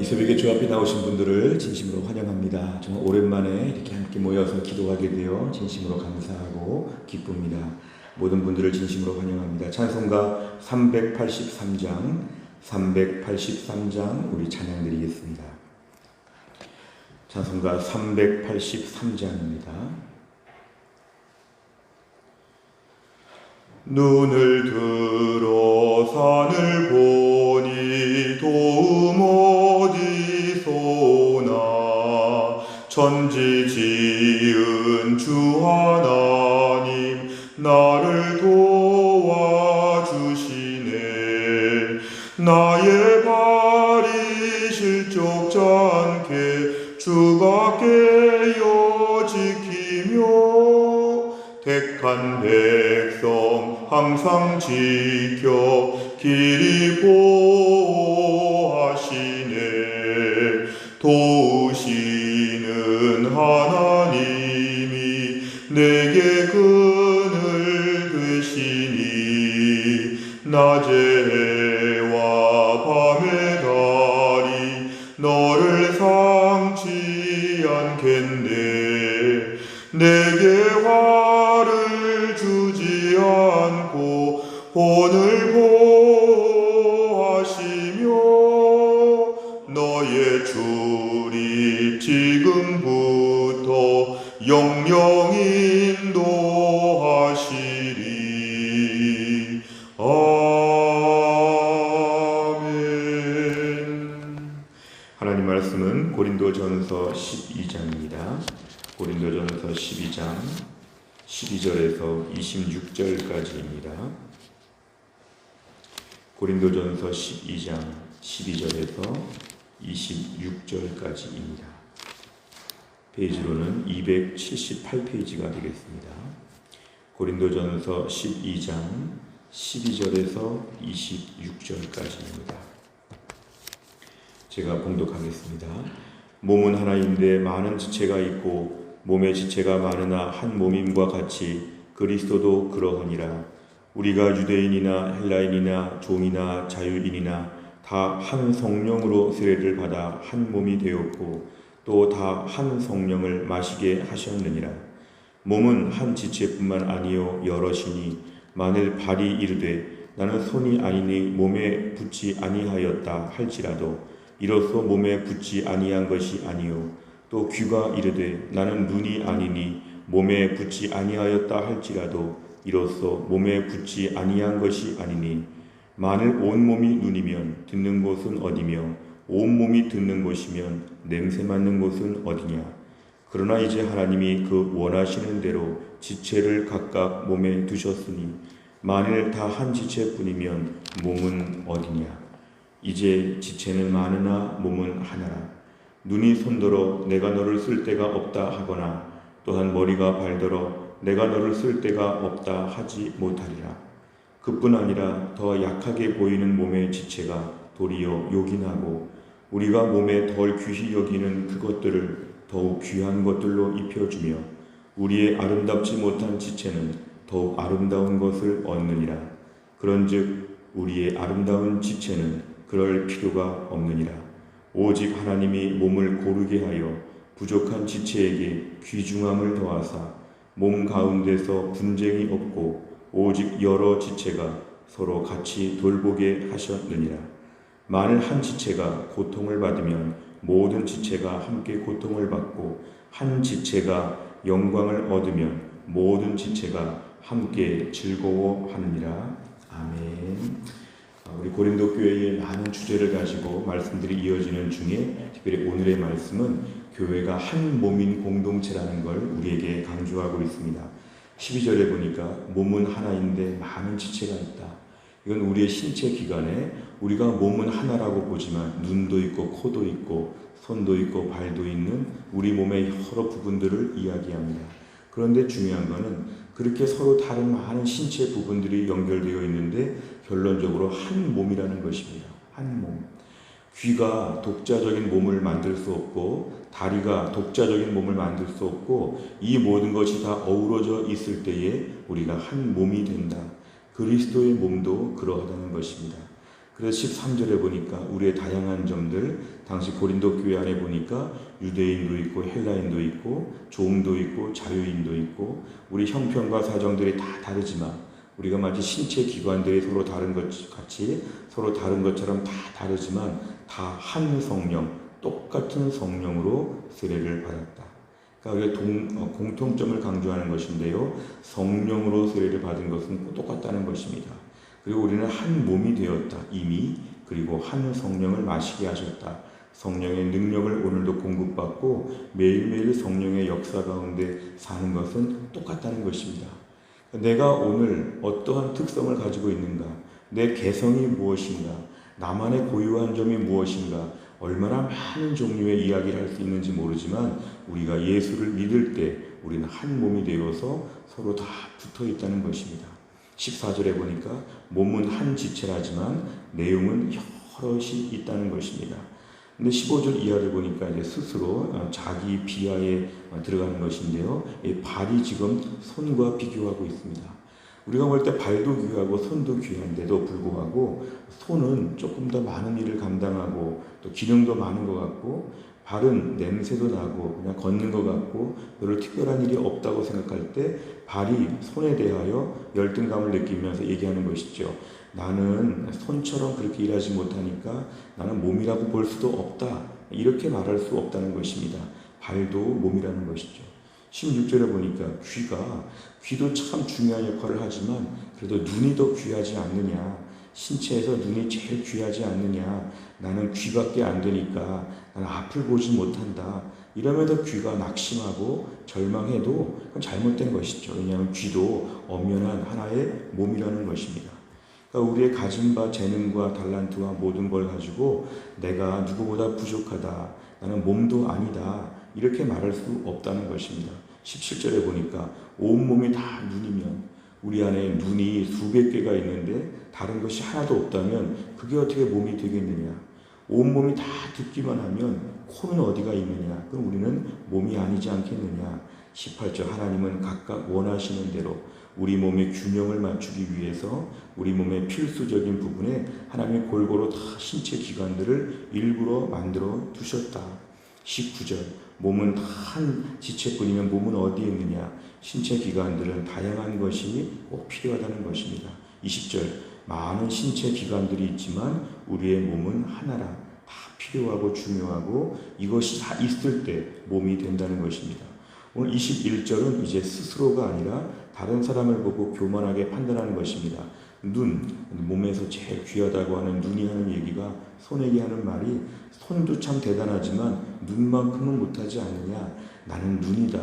이 새벽에 주 앞에 나오신 분들을 진심으로 환영합니다. 정말 오랜만에 이렇게 함께 모여서 기도하게 되어 진심으로 감사하고 기쁩니다. 모든 분들을 진심으로 환영합니다. 찬송가 383장 우리 찬양 드리겠습니다. 찬송가 383장입니다. 눈을 들어 산을 보니 도움 어디서나 천지 지은 주 하나님 나를 도와주시네. 나의 발이 실족지 않게 주가 깨어 지키며 택한 백성 항상 지켜 길이 보호하시네. 도우시는 하나님이 내게 그늘 되시니 낮에와 밤의 달이 너를 상치 않겠네. 내게 화를 주지 않고 본을 보호하시며 너의 출입 지금부터 영영 인도하시리. 아멘. 하나님 말씀은 고린도전서 12장입니다. 고린도전서 12장 12절에서 26절까지입니다. 고린도전서 12장 12절에서 26절까지입니다. 페이지로는 278페이지가 되겠습니다. 고린도전서 12장 12절에서 26절까지입니다. 제가 봉독하겠습니다. 몸은 하나인데 많은 지체가 있고 몸의 지체가 많으나 한 몸임과 같이 그리스도도 그러하니라. 우리가 유대인이나 헬라인이나 종이나 자유인이나 다 한 성령으로 세례를 받아 한 몸이 되었고 또 다 한 성령을 마시게 하셨느니라. 몸은 한 지체뿐만 아니요 여럿이니 만일 발이 이르되 나는 손이 아니니 몸에 붙지 아니하였다 할지라도 이로써 몸에 붙지 아니한 것이 아니요 또 귀가 이르되 나는 눈이 아니니 몸에 붙지 아니하였다 할지라도 이로써 몸에 붙지 아니한 것이 아니니 만일 온 몸이 눈이면 듣는 곳은 어디며 온 몸이 듣는 곳이면 냄새 맡는 곳은 어디냐. 그러나 이제 하나님이 그 원하시는 대로 지체를 각각 몸에 두셨으니 만일 다 한 지체뿐이면 몸은 어디냐. 이제 지체는 많으나 몸은 하나라. 눈이 손들어 내가 너를 쓸 데가 없다 하거나 또한 머리가 발들어 내가 너를 쓸 데가 없다 하지 못하리라. 그뿐 아니라 더 약하게 보이는 몸의 지체가 도리어 요긴하고 우리가 몸에 덜 귀히 여기는 그것들을 더욱 귀한 것들로 입혀주며 우리의 아름답지 못한 지체는 더욱 아름다운 것을 얻느니라. 그런즉 우리의 아름다운 지체는 그럴 필요가 없느니라. 오직 하나님이 몸을 고르게 하여 부족한 지체에게 귀중함을 더하사 몸 가운데서 분쟁이 없고 오직 여러 지체가 서로 같이 돌보게 하셨느니라. 만일 한 지체가 고통을 받으면 모든 지체가 함께 고통을 받고 한 지체가 영광을 얻으면 모든 지체가 함께 즐거워하느니라. 아멘. 우리 고린도 교회의 많은 주제를 가지고 말씀들이 이어지는 중에 특별히 오늘의 말씀은 교회가 한 몸인 공동체라는 걸 우리에게 강조하고 있습니다. 12절에 보니까 몸은 하나인데 많은 지체가 있다. 이건 우리의 신체 기관에 우리가 몸은 하나라고 보지만 눈도 있고 코도 있고 손도 있고 발도 있는 우리 몸의 여러 부분들을 이야기합니다. 그런데 중요한 거는 그렇게 서로 다른 많은 신체 부분들이 연결되어 있는데 결론적으로 한 몸이라는 것입니다. 한 몸. 귀가 독자적인 몸을 만들 수 없고 다리가 독자적인 몸을 만들 수 없고 이 모든 것이 다 어우러져 있을 때에 우리가 한 몸이 된다. 그리스도의 몸도 그러하다는 것입니다. 그래서 13절에 보니까 우리의 다양한 점들, 당시 고린도 교회 안에 보니까 유대인도 있고 헬라인도 있고 종도 있고 자유인도 있고 우리 형편과 사정들이 다 다르지만 우리가 마치 신체 기관들이 서로 다른 것 같이 서로 다른 것처럼 다 다르지만 다 한 성령, 똑같은 성령으로 세례를 받았다. 그러니까 우리가 공통점을 강조하는 것인데요. 성령으로 세례를 받은 것은 똑같다는 것입니다. 그리고 우리는 한 몸이 되었다. 이미. 그리고 한 성령을 마시게 하셨다. 성령의 능력을 오늘도 공급받고 매일매일 성령의 역사 가운데 사는 것은 똑같다는 것입니다. 내가 오늘 어떠한 특성을 가지고 있는가? 내 개성이 무엇인가? 나만의 고유한 점이 무엇인가? 얼마나 많은 종류의 이야기를 할 수 있는지 모르지만 우리가 예수를 믿을 때 우리는 한 몸이 되어서 서로 다 붙어 있다는 것입니다. 14절에 보니까 몸은 한 지체라지만 내용은 여럿이 있다는 것입니다. 근데 15절 이하를 보니까 이제 스스로 자기 비하에 들어가는 것인데요. 이 발이 지금 손과 비교하고 있습니다. 우리가 볼 때 발도 귀하고 손도 귀한데도 불구하고 손은 조금 더 많은 일을 감당하고 또 기능도 많은 것 같고 발은 냄새도 나고 그냥 걷는 것 같고 별로 특별한 일이 없다고 생각할 때 발이 손에 대하여 열등감을 느끼면서 얘기하는 것이죠. 나는 손처럼 그렇게 일하지 못하니까 나는 몸이라고 볼 수도 없다. 이렇게 말할 수 없다는 것입니다. 발도 몸이라는 것이죠. 16절에 보니까 귀도 참 중요한 역할을 하지만 그래도 눈이 더 귀하지 않느냐. 신체에서 눈이 제일 귀하지 않느냐. 나는 귀밖에 안 되니까 나는 앞을 보지 못한다. 이러면서 귀가 낙심하고 절망해도 그건 잘못된 것이죠. 왜냐하면 귀도 엄연한 하나의 몸이라는 것입니다. 그러니까 우리의 가진 바 재능과 달란트와 모든 걸 가지고 내가 누구보다 부족하다. 나는 몸도 아니다. 이렇게 말할 수 없다는 것입니다. 17절에 보니까 온몸이 다 눈이면 우리 안에 눈이 수백 개가 있는데 다른 것이 하나도 없다면 그게 어떻게 몸이 되겠느냐. 온몸이 다 듣기만 하면 코는 어디가 있느냐. 그럼 우리는 몸이 아니지 않겠느냐. 18절 하나님은 각각 원하시는 대로 우리 몸의 균형을 맞추기 위해서 우리 몸의 필수적인 부분에 하나님이 골고루 다 신체 기관들을 일부러 만들어 두셨다. 19절 몸은 한 지체뿐이면 몸은 어디에 있느냐. 신체 기관들은 다양한 것이 꼭 필요하다는 것입니다. 20절 많은 신체 기관들이 있지만 우리의 몸은 하나라. 다 필요하고 중요하고 이것이 다 있을 때 몸이 된다는 것입니다. 오늘 21절은 이제 스스로가 아니라 다른 사람을 보고 교만하게 판단하는 것입니다. 몸에서 제일 귀하다고 하는 눈이 하는 얘기가 손에게 하는 말이 손도 참 대단하지만 눈만큼은 못하지 않느냐. 나는 눈이다.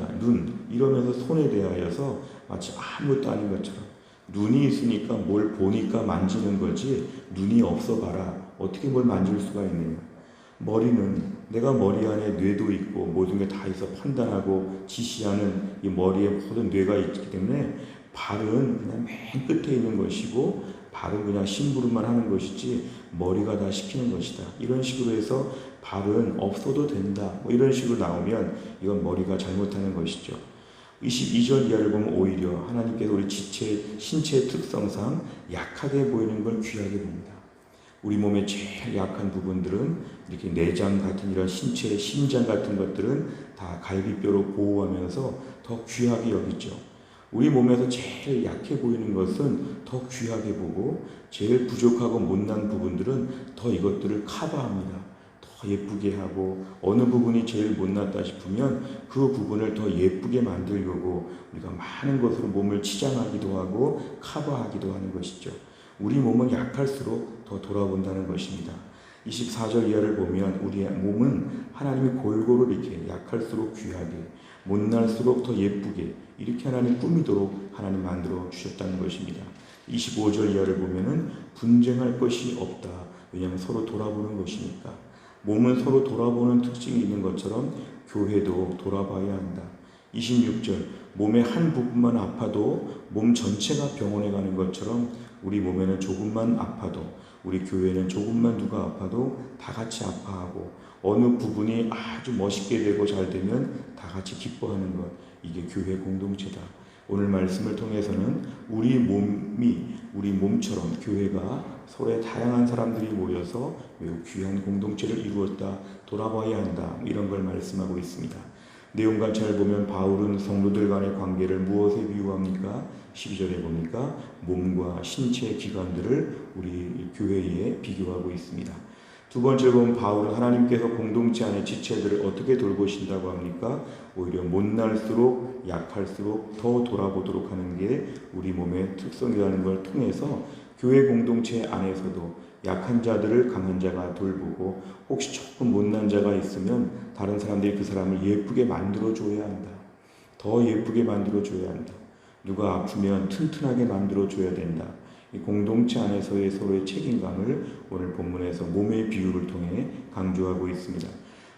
이러면서 손에 대하여서 마치 아무것도 아닌 것처럼 눈이 있으니까 뭘 보니까 만지는 거지 눈이 없어 봐라. 어떻게 뭘 만질 수가 있느냐. 머리는 내가 머리 안에 뇌도 있고 모든 게 다 있어 판단하고 지시하는 이 머리에 모든 뇌가 있기 때문에 발은 그냥 맨 끝에 있는 것이고 발은 그냥 심부름만 하는 것이지 머리가 다 시키는 것이다. 이런 식으로 해서 발은 없어도 된다. 이런 식으로 나오면 이건 머리가 잘못하는 것이죠. 22절 이하를 보면 오히려 하나님께서 우리 신체의 특성상 약하게 보이는 걸 귀하게 봅니다. 우리 몸의 제일 약한 부분들은 이렇게 내장 같은 이런 신체의 심장 같은 것들은 다 갈비뼈로 보호하면서 더 귀하게 여기죠. 우리 몸에서 제일 약해 보이는 것은 더 귀하게 보고 제일 부족하고 못난 부분들은 더 이것들을 커버합니다. 더 예쁘게 하고 어느 부분이 제일 못났다 싶으면 그 부분을 더 예쁘게 만들려고 우리가 많은 것으로 몸을 치장하기도 하고 커버하기도 하는 것이죠. 우리 몸은 약할수록 더 돌아본다는 것입니다. 24절 이하를 보면 우리의 몸은 하나님이 골고루 이렇게 약할수록 귀하게 못날수록 더 예쁘게 이렇게 하나님 꾸미도록 하나님 만들어 주셨다는 것입니다. 25절 이하를 보면은 분쟁할 것이 없다. 왜냐하면 서로 돌아보는 것이니까. 몸은 서로 돌아보는 특징이 있는 것처럼 교회도 돌아봐야 한다. 26절 몸의 한 부분만 아파도 몸 전체가 병원에 가는 것처럼 우리 몸에는 조금만 아파도 우리 교회는 조금만 누가 아파도 다 같이 아파하고 어느 부분이 아주 멋있게 되고 잘 되면 다 같이 기뻐하는 것. 이게 교회 공동체다. 오늘 말씀을 통해서는 우리 몸처럼 교회가 서로의 다양한 사람들이 모여서 매우 귀한 공동체를 이루었다, 돌아봐야 한다, 이런 걸 말씀하고 있습니다. 내용과 잘 보면 바울은 성도들 간의 관계를 무엇에 비유합니까? 12절에 보니까 몸과 신체 기관들을 우리 교회에 비교하고 있습니다. 두 번째로 보면 바울은 하나님께서 공동체 안의 지체들을 어떻게 돌보신다고 합니까? 오히려 못날수록 약할수록 더 돌아보도록 하는 게 우리 몸의 특성이라는 걸 통해서 교회 공동체 안에서도 약한 자들을 강한 자가 돌보고 혹시 조금 못난 자가 있으면 다른 사람들이 그 사람을 예쁘게 만들어줘야 한다. 더 예쁘게 만들어줘야 한다. 누가 아프면 튼튼하게 만들어줘야 된다. 이 공동체 안에서의 서로의 책임감을 오늘 본문에서 몸의 비유를 통해 강조하고 있습니다.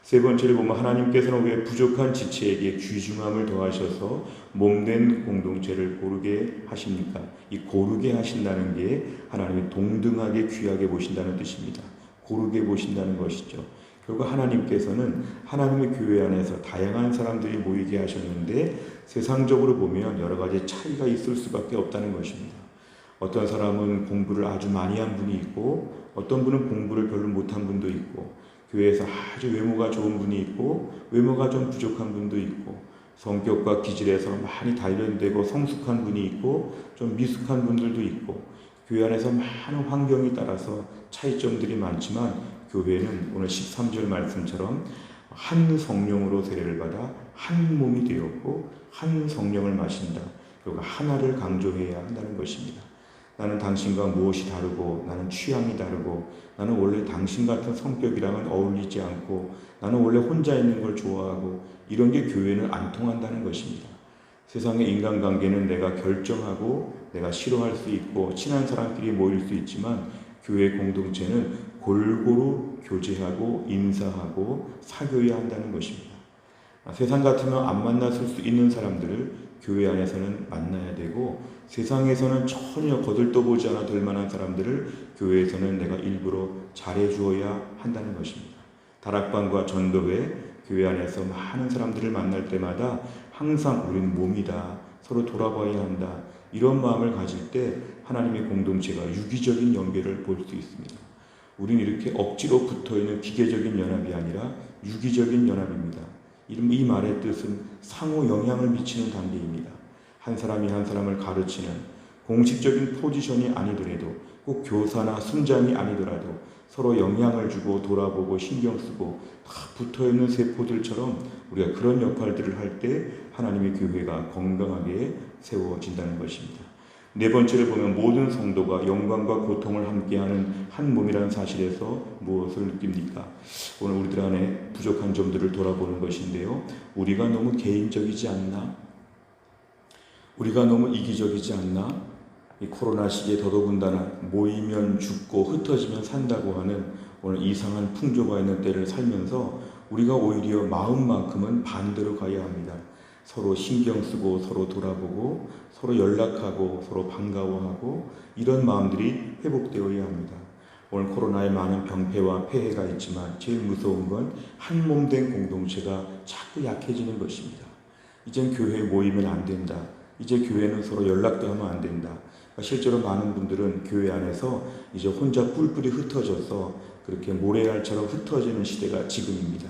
세 번째를 보면 하나님께서는 왜 부족한 지체에게 귀중함을 더하셔서 몸된 공동체를 고르게 하십니까? 이 고르게 하신다는 게 하나님이 동등하게 귀하게 보신다는 뜻입니다. 고르게 보신다는 것이죠. 결국 하나님께서는 하나님의 교회 안에서 다양한 사람들이 모이게 하셨는데 세상적으로 보면 여러 가지 차이가 있을 수밖에 없다는 것입니다. 어떤 사람은 공부를 아주 많이 한 분이 있고 어떤 분은 공부를 별로 못한 분도 있고 교회에서 아주 외모가 좋은 분이 있고 외모가 좀 부족한 분도 있고 성격과 기질에서 많이 단련되고 성숙한 분이 있고 좀 미숙한 분들도 있고 교회 안에서 많은 환경에 따라서 차이점들이 많지만 교회는 오늘 13절 말씀처럼 한 성령으로 세례를 받아 한 몸이 되었고 한 성령을 마신다. 그리고 하나를 강조해야 한다는 것입니다. 나는 당신과 무엇이 다르고 나는 취향이 다르고 나는 원래 당신 같은 성격이랑은 어울리지 않고 나는 원래 혼자 있는 걸 좋아하고 이런 게 교회는 안 통한다는 것입니다. 세상의 인간관계는 내가 결정하고 내가 싫어할 수 있고 친한 사람끼리 모일 수 있지만 교회 공동체는 골고루 교제하고 인사하고 사귀어야 한다는 것입니다. 세상 같으면 안 만났을 수 있는 사람들을 교회 안에서는 만나야 되고 세상에서는 전혀 거들떠보지 않아 될 만한 사람들을 교회에서는 내가 일부러 잘해주어야 한다는 것입니다. 다락방과 전도회, 교회 안에서 많은 사람들을 만날 때마다 항상 우리는 몸이다, 서로 돌아봐야 한다, 이런 마음을 가질 때 하나님의 공동체가 유기적인 연계를 볼 수 있습니다. 우리는 이렇게 억지로 붙어있는 기계적인 연합이 아니라 유기적인 연합입니다. 이 말의 뜻은 상호 영향을 미치는 관계입니다. 한 사람이 한 사람을 가르치는 공식적인 포지션이 아니더라도 꼭 교사나 순장이 아니더라도 서로 영향을 주고 돌아보고 신경 쓰고 다 붙어있는 세포들처럼 우리가 그런 역할들을 할 때 하나님의 교회가 건강하게 세워진다는 것입니다. 네 번째를 보면 모든 성도가 영광과 고통을 함께하는 한 몸이라는 사실에서 무엇을 느낍니까? 오늘 우리들 안에 부족한 점들을 돌아보는 것인데요. 우리가 너무 개인적이지 않나? 우리가 너무 이기적이지 않나? 이 코로나 시기에 더더군다나 모이면 죽고 흩어지면 산다고 하는 오늘 이상한 풍조가 있는 때를 살면서 우리가 오히려 마음만큼은 반대로 가야 합니다. 서로 신경 쓰고 서로 돌아보고 서로 연락하고 서로 반가워하고 이런 마음들이 회복되어야 합니다. 오늘 코로나에 많은 병폐와 폐해가 있지만 제일 무서운 건 한 몸 된 공동체가 자꾸 약해지는 것입니다. 이젠 교회에 모이면 안 된다. 이제 교회는 서로 연락도 하면 안 된다. 실제로 많은 분들은 교회 안에서 이제 혼자 뿔뿔이 흩어져서 그렇게 모래알처럼 흩어지는 시대가 지금입니다.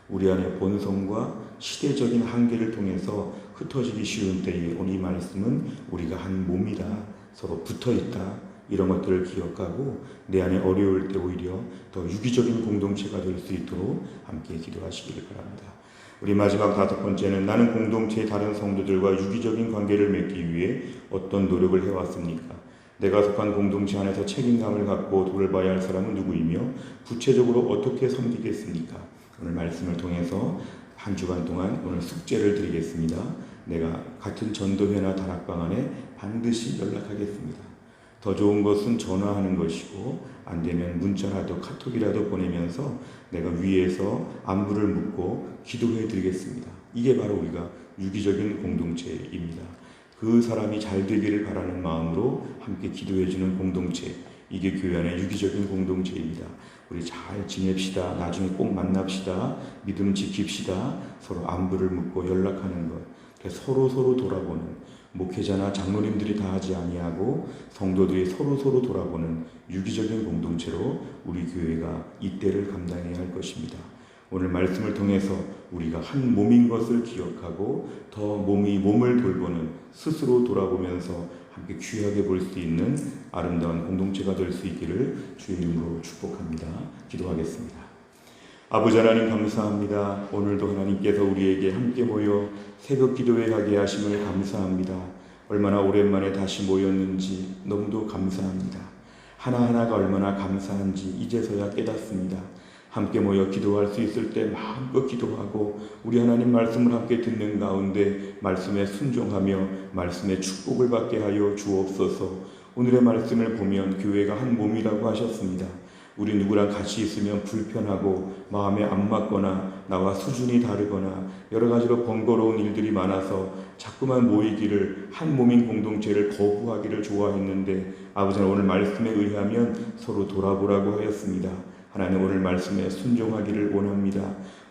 우리 안에 본성과 시대적인 한계를 통해서 흩어지기 쉬운 때에 오늘 이 말씀은 우리가 한 몸이다, 서로 붙어있다, 이런 것들을 기억하고 내 안에 어려울 때 오히려 더 유기적인 공동체가 될 수 있도록 함께 기도하시기를 바랍니다. 우리 마지막 다섯 번째는 나는 공동체의 다른 성도들과 유기적인 관계를 맺기 위해 어떤 노력을 해왔습니까? 내가 속한 공동체 안에서 책임감을 갖고 돌봐야 할 사람은 누구이며 구체적으로 어떻게 섬기겠습니까? 오늘 말씀을 통해서 한 주간 동안 오늘 숙제를 드리겠습니다. 내가 같은 전도회나 다락방 안에 반드시 연락하겠습니다. 더 좋은 것은 전화하는 것이고 안 되면 문자라도 카톡이라도 보내면서 내가 위에서 안부를 묻고 기도해 드리겠습니다. 이게 바로 우리가 유기적인 공동체입니다. 그 사람이 잘 되기를 바라는 마음으로 함께 기도해 주는 공동체, 이게 교회 안의 유기적인 공동체입니다. 우리 잘 지냅시다. 나중에 꼭 만납시다. 믿음 지킵시다. 서로 안부를 묻고 연락하는 것, 서로 돌아보는, 목회자나 장로님들이 다 하지 아니하고 성도들이 서로 돌아보는 유기적인 공동체로 우리 교회가 이때를 감당해야 할 것입니다. 오늘 말씀을 통해서 우리가 한 몸인 것을 기억하고 더 몸을 돌보는 스스로 돌아보면서 함께 귀하게 볼 수 있는 아름다운 공동체가 될 수 있기를 주의 이름으로 축복합니다. 기도하겠습니다. 아버지 하나님 감사합니다. 오늘도 하나님께서 우리에게 함께 모여 새벽 기도회 하게 하심을 감사합니다. 얼마나 오랜만에 다시 모였는지 너무도 감사합니다. 하나하나가 얼마나 감사한지 이제서야 깨닫습니다. 함께 모여 기도할 수 있을 때 마음껏 기도하고 우리 하나님 말씀을 함께 듣는 가운데 말씀에 순종하며 말씀의 축복을 받게 하여 주옵소서. 오늘의 말씀을 보면 교회가 한 몸이라고 하셨습니다. 우리 누구랑 같이 있으면 불편하고 마음에 안 맞거나 나와 수준이 다르거나 여러 가지로 번거로운 일들이 많아서 자꾸만 모이기를 한 몸인 공동체를 거부하기를 좋아했는데 아버지는 오늘 말씀에 의하면 서로 돌아보라고 하였습니다. 하나님 오늘 말씀에 순종하기를 원합니다.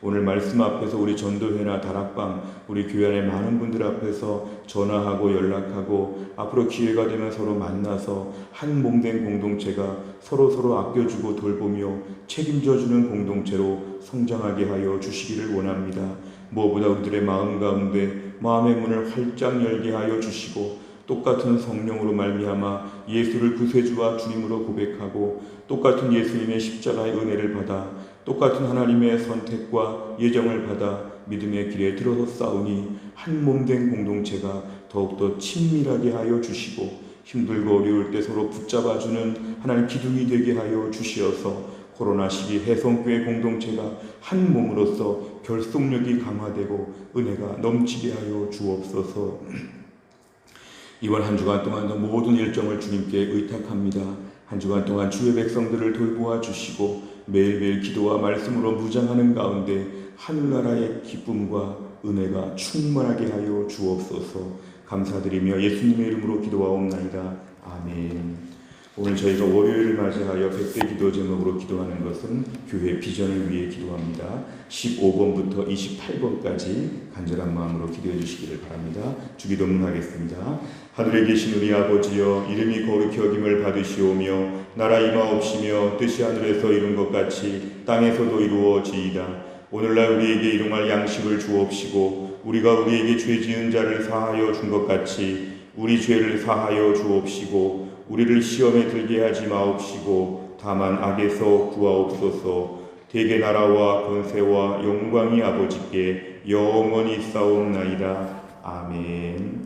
오늘 말씀 앞에서 우리 전도회나 다락방 우리 교회 안에 많은 분들 앞에서 전화하고 연락하고 앞으로 기회가 되면 서로 만나서 한 몸된 공동체가 서로 아껴주고 돌보며 책임져주는 공동체로 성장하게 하여 주시기를 원합니다. 무엇보다 우리들의 마음 가운데 마음의 문을 활짝 열게 하여 주시고 똑같은 성령으로 말미암아 예수를 구세주와 주님으로 고백하고 똑같은 예수님의 십자가의 은혜를 받아 똑같은 하나님의 선택과 예정을 받아 믿음의 길에 들어서 싸우니 한 몸된 공동체가 더욱더 친밀하게 하여 주시고 힘들고 어려울 때 서로 붙잡아주는 하나님 기둥이 되게 하여 주시어서 코로나 시기 해성교회 공동체가 한 몸으로서 결속력이 강화되고 은혜가 넘치게 하여 주옵소서. 이번 한 주간 동안도 모든 일정을 주님께 의탁합니다. 한 주간 동안 주의 백성들을 돌보아 주시고 매일매일 기도와 말씀으로 무장하는 가운데 하늘나라의 기쁨과 은혜가 충만하게 하여 주옵소서. 감사드리며 예수님의 이름으로 기도하옵나이다. 아멘. 오늘 저희가 월요일을 맞이하여 100대 기도 제목으로 기도하는 것은 교회 비전을 위해 기도합니다. 15번부터 28번까지 간절한 마음으로 기도해 주시기를 바랍니다. 주기도문 하겠습니다. 하늘에 계신 우리 아버지여, 이름이 거룩히 여김을 받으시오며 나라 임하옵시며 뜻이 하늘에서 이룬 것 같이 땅에서도 이루어지이다. 오늘날 우리에게 일용할 양식을 주옵시고 우리가 우리에게 죄 지은 자를 사하여 준 것 같이 우리 죄를 사하여 주옵시고 우리를 시험에 들게 하지 마옵시고 다만 악에서 구하옵소서. 대개 나라와 권세와 영광이 아버지께 영원히 싸움나이다. 아멘.